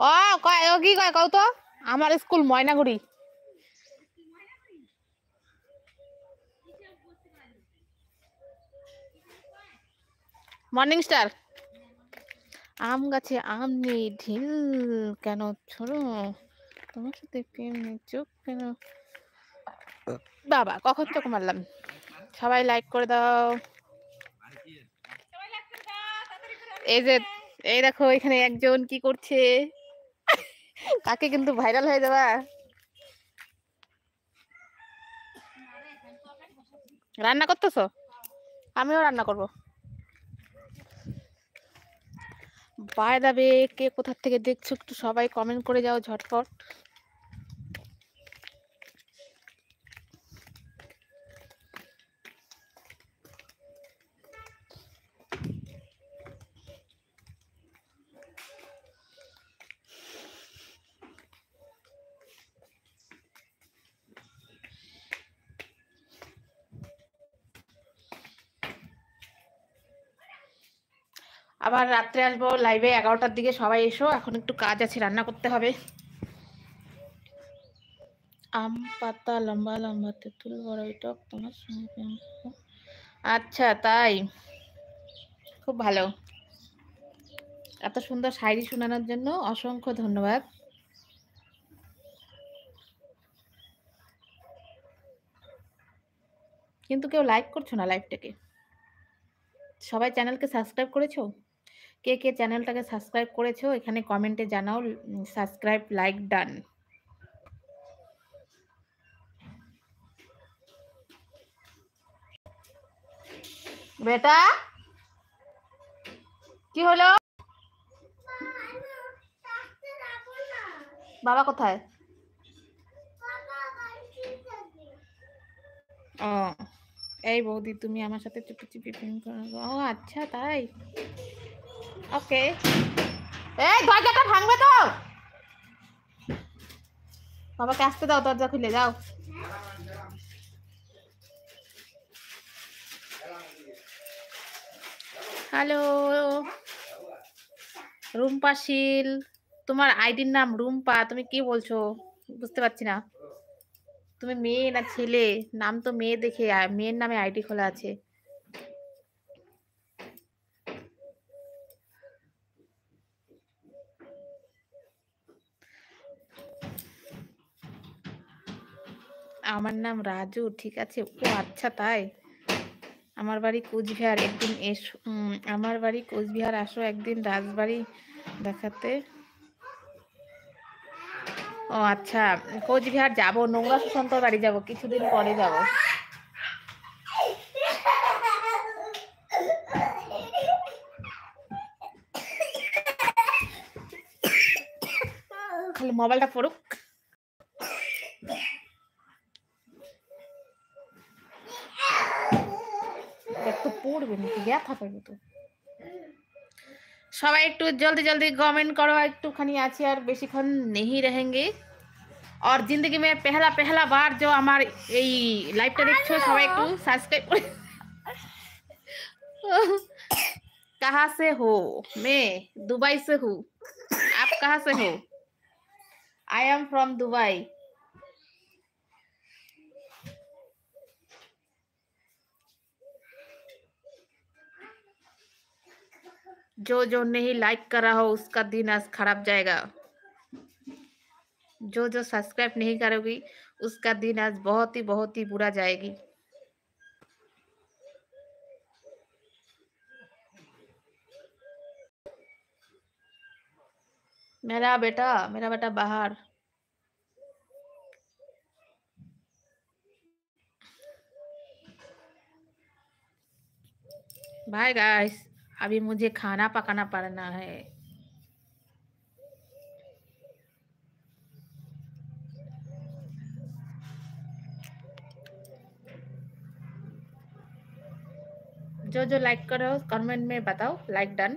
ও কয় ও কি কয় কও তো আমার স্কুল ময়নাগুড়ি মর্নিং স্টার আম গাছে আম নেই ঢিল কেন ছোড়ো তোমার সাথে প্রেম নেই চোখ কেন বাবা কখন চোখ মারলাম সবাই লাইক করে দাও এই যে এই দেখো এখানে একজন কি করছে তাকে কিন্তু ভাইরাল হয়ে যাবা রান্না করতেছো আমিও রান্না করব বাই দা বে কে কোথা থেকে দেখছো একটু সবাই কমেন্ট করে যাও ঝটপট আবার রাত্রে আসবো লাইভে 11টার দিকে সবাই এসো এখন একটু কাজ আছে রান্না করতে হবে আম পাতা লম্বা লম্বা তেঁতুল বড় টক তোমার সঙ্গে আচ্ছা তাই খুব ভালো এত সুন্দর শায়রি শোনানোর জন্য অসংখ্য ধন্যবাদ কিন্তু কেউ লাইক করছো না লাইভটাকে সবাই চ্যানেলকে সাবস্ক্রাইব করেছো কে কে চ্যানেলটাকে সাবস্ক্রাইব করেছো এখানে কমেন্টে জানাও সাবস্ক্রাইব লাইক ডান বেটা কি হলো বাবা কোথায় ও এই বৌদি তুমি আমার সাথে চুপি চুপি প্রেম করো ও আচ্ছা তাই ওকে এই দরজাটা ভাঙবে তো বাবাকে আসতে দাও দরজা খুলে যাও হ্যালো রুম্পা শীল তোমার আইডির নাম রুম্পা তুমি কি বলছো বুঝতে পারছি না তুমি মেয়ে না ছেলে নাম তো মেয়ে দেখে মেয়ের নামে আইডি খোলা আছে আমার নাম রাজু ঠিক আছে ও আচ্ছা তাই আমার বাড়ি কোচবিহার একদিন এসো আমার বাড়ি কোচবিহার আসো একদিন রাজবাড়ি দেখাতে ও আচ্ছা কোচবিহার যাবো নোংরা সুশান্তর বাড়ি যাবো কিছুদিন পরে যাব খালি মোবাইলটা পড়ুক তো পড়বে নাকি ব্যথা পাবে তো সবাই একটু জলদি জলদি कमेंट करो একটুখানি আছি আর বেশিক্ষণ नहीं रहेंगे और जिंदगी में पहला पहला बार जो हमारे এই লাইভটা দেখছো সবাই একটু সাবস্ক্রাইব করে कहाँ से हो मैं दुबई से हूँ आप कहाँ से हो आई एम फ्रॉम दुबई जो नहीं लाइक कर रहा हो उसका दिन आज खराब जाएगा जो सब्सक्राइब नहीं करोगी उसका दिन आज बहुत ही बुरा जाएगी मेरा बेटा बाहर बाय गाइस अभी मुझे खाना पकाना पड़ना है जो लाइक करो कमेंट में बताओ लाइक डन